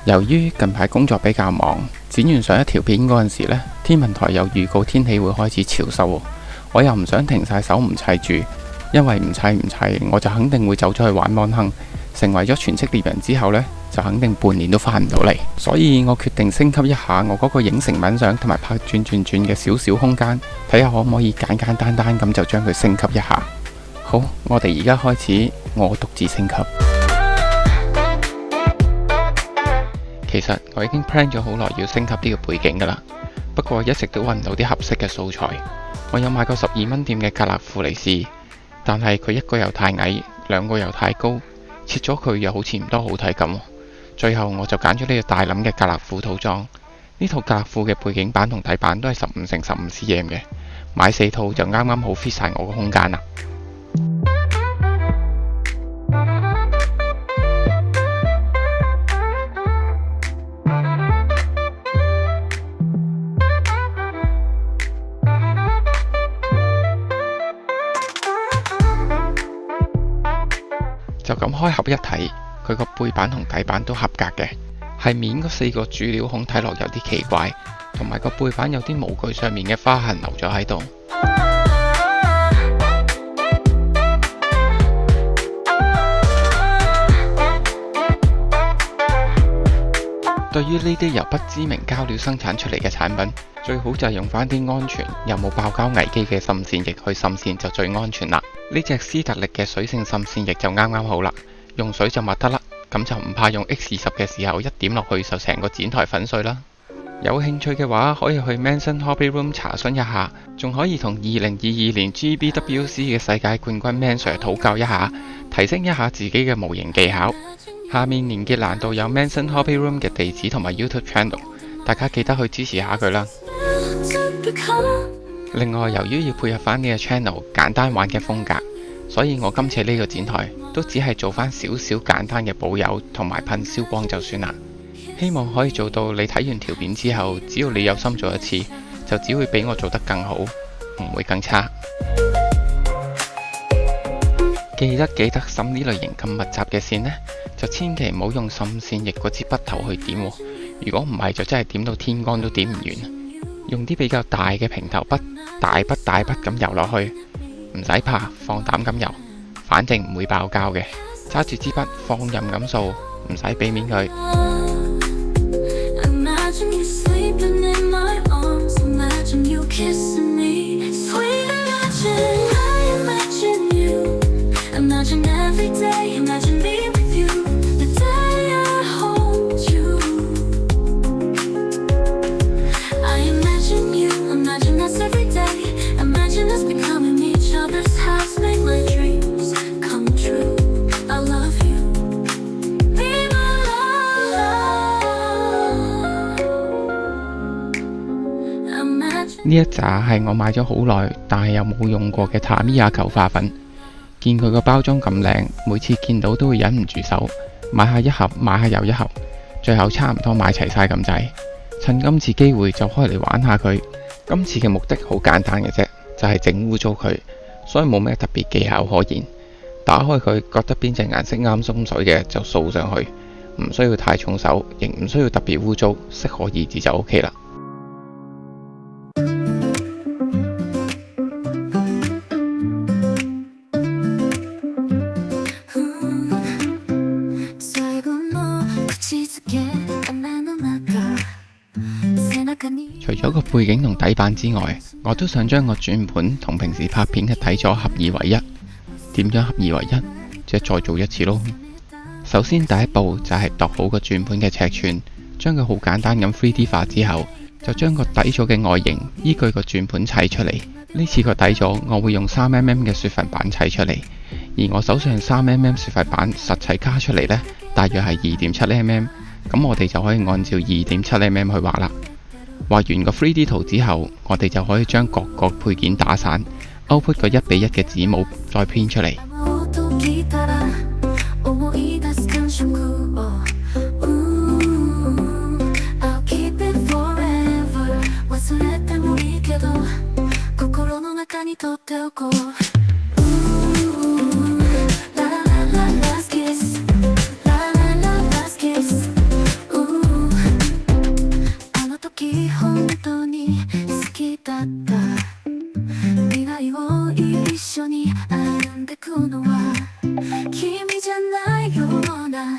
由於近排工作比較忙，剪完上一條片嗰陣時呢，天文台有預告天氣會開始潮濕喎，我又唔想停晒手唔砌住，因為唔砌我就肯定會走出去玩芒亨，成為咗全職獵人之後呢，就肯定半年都返唔到嚟，所以我決定升級一下我嗰個影成品相同埋拍轉嘅小小空間，睇下可唔可以簡單咁就將佢升級一下。好，我哋而家開始我獨自升級。其實我已經 plan 咗好耐要升級呢個背景噶啦，不過一直都揾唔到啲合適嘅素材。我有買過12蚊店嘅格勒庫嚟試，但係佢一個又太矮，兩個又太高，切咗佢又好似唔多好睇咁。最後我就揀咗呢個大林嘅格勒庫套裝。呢套格勒庫嘅背景板同底板都係15×15cm 嘅，買4套就啱啱好 fit 晒我個空間啦。就咁開盒一睇，佢個背板同底板都合格嘅，係面嗰4個主料孔睇落有啲奇怪，同埋個背板有啲模具上面嘅花痕留咗喺度。對於呢啲由不知名膠料生產出嚟嘅產品，最好就係用翻啲安全又冇爆膠危機嘅滲線液去滲線就最安全啦。呢隻斯特力嘅水性滲線液就啱啱好啦，用水就抹得甩，咁就唔怕用 X20嘅時候一點落去就成個剪台粉碎啦。有興趣嘅話可以去 Manson Hobby Room 查詢一下，仲可以同2022年 GBWC 嘅世界冠軍 Man Sir 討教一下，提升一下自己嘅模型技巧。下面連結欄度有 Manson Hobby Room 嘅地址同埋 YouTube Channel， 大家記得去支持下佢啦。另外，由於要配合翻呢個 channel 簡單玩嘅風格，所以我今次呢個剪台都只係做翻少少簡單嘅保油同埋噴燒光就算啦。希望可以做到你睇完條片之後，只要你有心做一次，就只會比我做得更好，唔會更差。記得滲呢類型咁密集嘅線呢，就千祈唔好用滲線液嗰支筆頭去點喎，如果唔係就真係點到天光都點唔完。用啲比較大嘅平頭筆，大筆咁油落去，唔使怕，放膽咁油，反正唔會爆膠嘅。揸住支筆放任咁掃，唔使俾面佢。呢一紮係我買咗好耐，但係又冇用過嘅塔米亞球化粉。見佢個包裝咁靚，每次見到都會忍唔住手，買下一盒，買下又一盒，最後差唔多買齊晒咁滯。趁今次機會就開嚟玩下佢。今次嘅目的好簡單嘅啫，就係整污糟佢，所以冇咩特別技巧可言。打開佢，覺得邊隻顏色啱鬆水嘅就掃上去，唔需要太重手，亦唔需要特別污糟，適可而止就 OK 啦。除咗個背景同底板之外，我都想將個轉盤同平時拍片嘅底座合二為一。點樣合二為一？即係再做一次咯。首先第一步就係度好個轉盤嘅尺寸，將佢好簡單咁 3D 化之後，就將個底座嘅外形依據個轉盤砌出嚟。呢次個底座我會用3mm 嘅雪份板砌出嚟，而我手上3mm 雪份板實際加出嚟呢，大約係2.7mm， 咁我哋就可以按照2.7mm 去畫啦。畫完個 3D 圖之後，我哋就可以將各個配件打散 ，output 個1:1嘅子模再編出嚟。うのは君じゃないような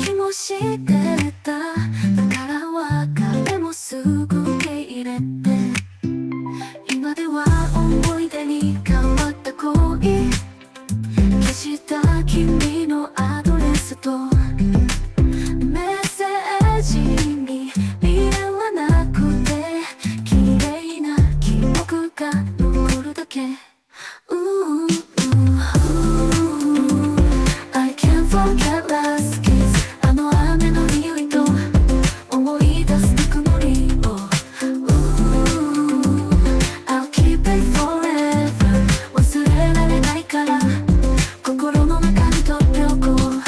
気もしてた。だから別れもすぐ受け入れて、今では思い出に変わった恋、消した君のアドレスとメッセージに未練はなくて、綺麗な記憶が残るだけ。I can't forget last kiss。 あの雨の匂いと思い出すぬくもりを I'll keep it forever。 忘れられないから心の中にとっておこう。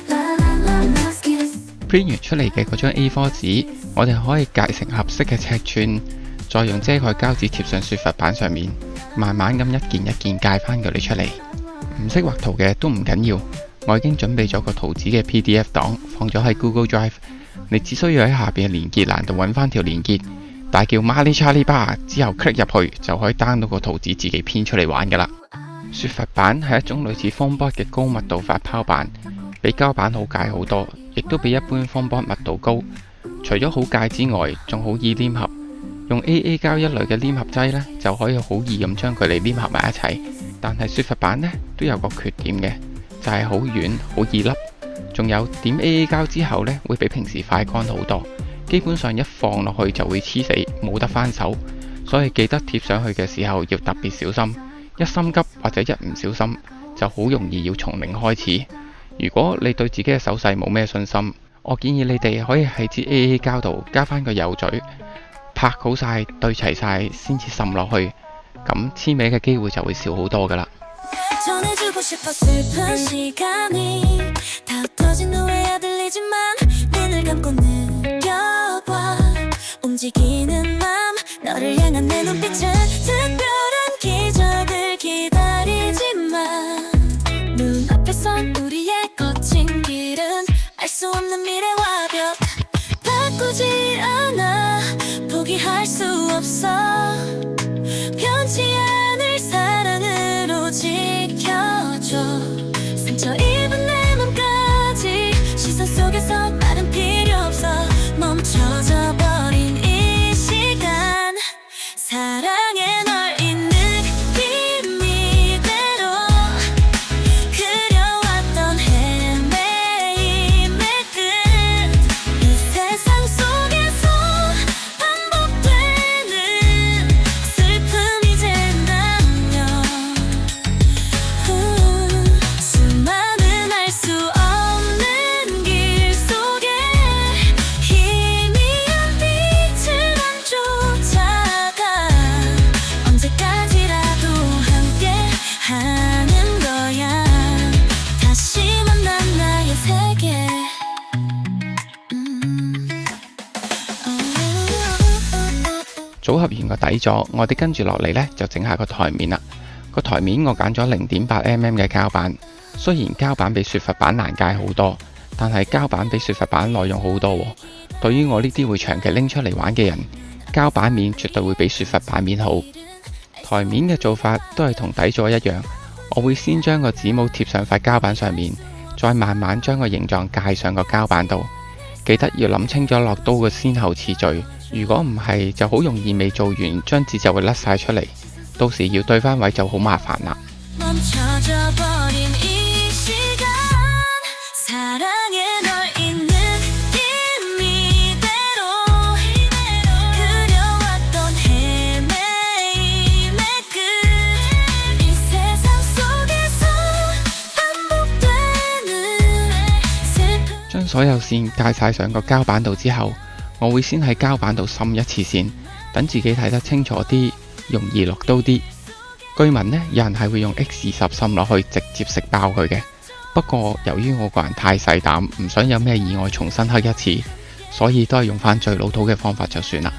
La la la last kiss。 print 完出嚟嘅嗰張 A4 紙，我哋可以隔成合適嘅尺寸，再用遮蓋膠紙貼上雪佛板上面，慢慢咁一件一件界翻佢哋出嚟。唔識畫圖嘅都唔緊要，我已經準備咗個圖紙嘅 PDF 檔，放咗喺 Google Drive。你只需要喺下邊嘅連結欄度揾翻條連結，大叫 Mali Charlie Bar 之後 click 入去，就可以 down 到個圖紙自己編出嚟玩㗎啦。雪佛板係一種類似 foam board 嘅高密度發泡板，比膠板好解好多，亦都比一般 foam board 密度高。除咗好解之外，仲好易黏合。用 AA 膠一類嘅黏合劑呢，就可以好易咁將佢哋黏合埋一齊。但係雪佛板呢，都有個缺點嘅，就係好軟，好易凹。仲有點 AA 膠之後呢，會比平時快乾好多，基本上一放落去就會黐死，冇得翻手。所以記得貼上去嘅時候要特別小心，一心急或者一唔小心，就好容易要從零開始。如果你對自己嘅手勢冇咩信心，我建議你哋可以喺支 AA 膠度加翻個油嘴，拍好晒對齊晒先至滲落去，咁黐尾嘅機會就會少好多㗎啦。組合完個底座，我哋跟住落嚟呢，就整下個台面啦。個台面我揀咗 0.8mm 嘅膠板，雖然膠板比雪佛板難戒好多，但係膠板比雪佛板耐用好多喎。對於我呢啲會長期拎出嚟玩嘅人，膠板面絕對會比雪佛板面好。台面嘅做法都係同底座一樣，我會先將個指模貼上塊膠板上面，再慢慢將個形狀介上個膠板度。記得要諗清咗落刀嘅先後次序，如果唔係就好容易未做完，張紙就會甩晒出嚟，到時要對翻位就好麻煩啦。將所有線介晒上個膠板度之後，我會先喺膠板度滲一次線，等自己睇得清楚啲，容易落刀啲。據聞呢，有人係會用 X20滲落去，直接食爆佢嘅。不過由於我個人太細膽，唔想有咩意外重新刻一次，所以都係用翻最老土嘅方法就算啦。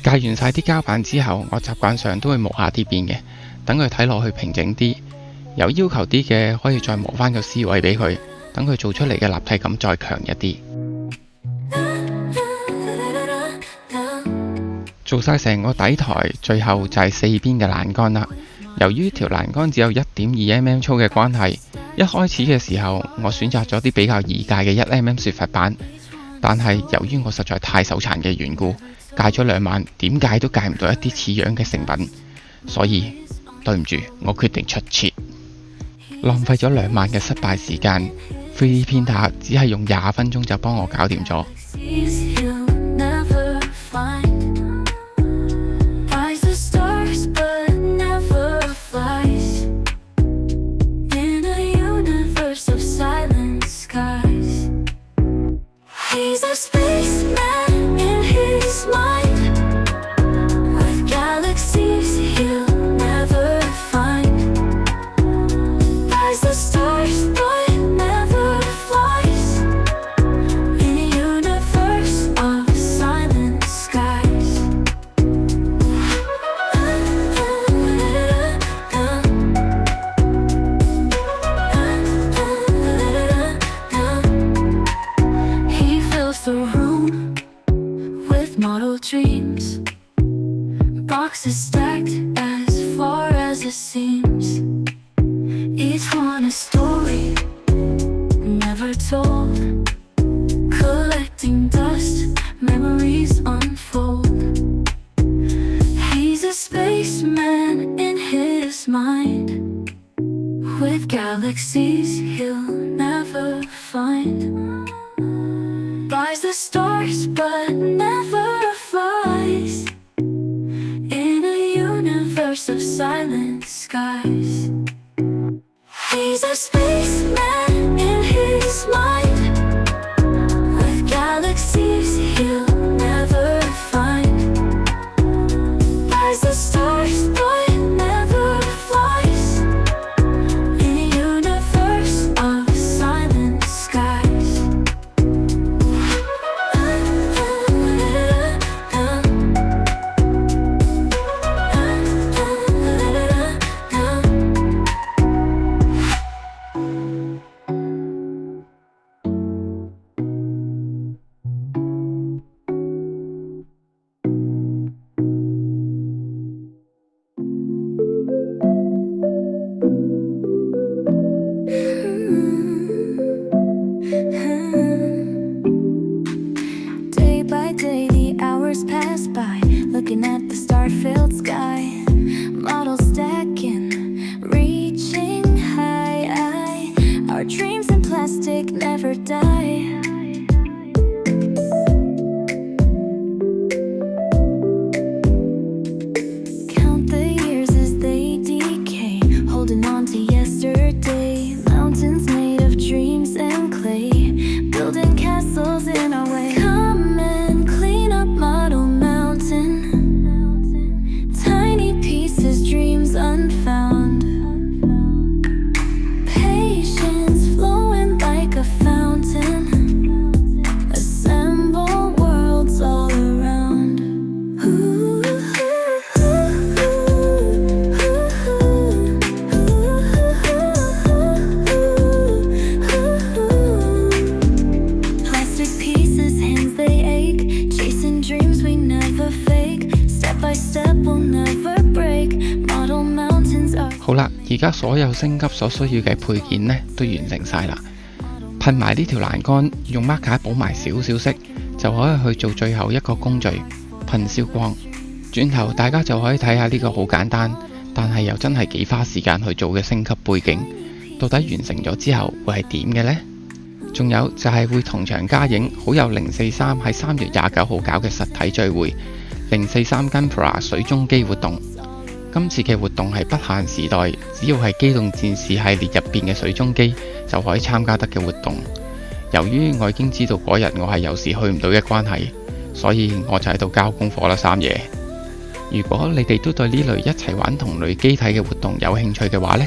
戒完晒啲膠板之後，我習慣上都會磨下啲邊嘅，等佢睇落去平整啲。有要求啲嘅可以再磨翻個 C 位俾佢，等佢做出嚟嘅立體感再強一啲。做晒成個底台，最後就係四邊嘅欄杆啦。由於條欄杆只有 1.2mm 粗嘅關係，一開始嘅時候我選擇咗啲比較易戒嘅 1mm 雪佛板，但係由於我實在太手殘嘅緣故，戒咗2晚，點戒都戒唔到一啲似樣嘅成品，所以對唔住，我決定出切，浪費咗2晚嘅失敗時間。3D printer 只係用20分鐘就幫我搞掂咗。Dreams, boxes stacked as far as it seems. Each one a story never told. Collecting dust, memories unfold. He's a spaceman in his mind, with galaxies he'll never find. Buys the stars but never flies in a universe of silent skies. He's a spaceman in his mind, with galaxies he'll never find. Buys the stars but never flies in a universe of silent skies. Day by day the hours pass by, looking at the star-filled sky. Models stacking, reaching high. Our dreams in plastic never die. Count the years as they decay, holding on to yesterday. Mountains made of dreams and clay, building castles in our way. Come and clean up Model Mountain, tiny pieces, dreams unfound. Patience flowing like a fountain, assemble worlds all around. Plastic pieces, hands they ache, chasing dreams we never fake. Step by step we'll never break. Model mountains are. 好啦，而家所有升級所需要嘅配件呢都完成晒啦。噴埋呢條欄杆，用 marker 補埋少少色，就可以去做最後一個工序噴燒光。轉頭大家就可以睇下呢個好簡單，但係又真係幾花時間去做嘅升級背景，到底完成咗之後會係點嘅呢？仲有就係會同場加映，好有043喺3月29號搞嘅實體聚會043 Gunpla 水中機活動。今次嘅活動係不限時代，只要係機動戰士系列入邊嘅水中機就可以參加得嘅活動。由於我已經知道嗰日我係有事去唔到嘅關係，所以我就喺度交功課啦，三爺。如果你哋都對呢類一齊玩同類機體嘅活動有興趣嘅話呢，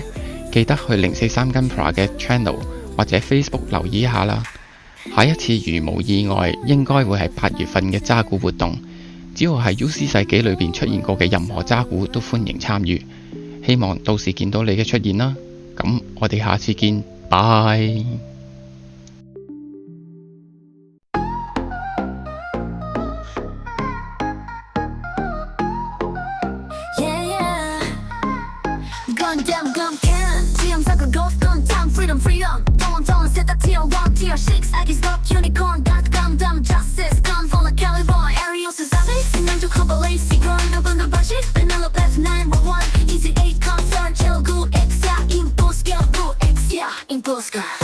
記得去043 Gunpla 嘅 channel 或者 Facebook 留意一下啦。下一次如無意外應該會係8月份嘅渣古活動。只要係 UC 世紀裏邊出現過嘅任何渣古都歡迎參與，希望到時見到你嘅出現啦。咁我哋下次見，拜。Gundam can 지향사가 ghost gun time freedom don't set the tier 1 tier 6 I get up unicorn got Gundam justice gun full of caliber Ariel Suzabe 생명적 커버 lacy grind up on the budget Penelope F911 easy 8 concern chill good X yeah impulse girl good X yeah impulse girl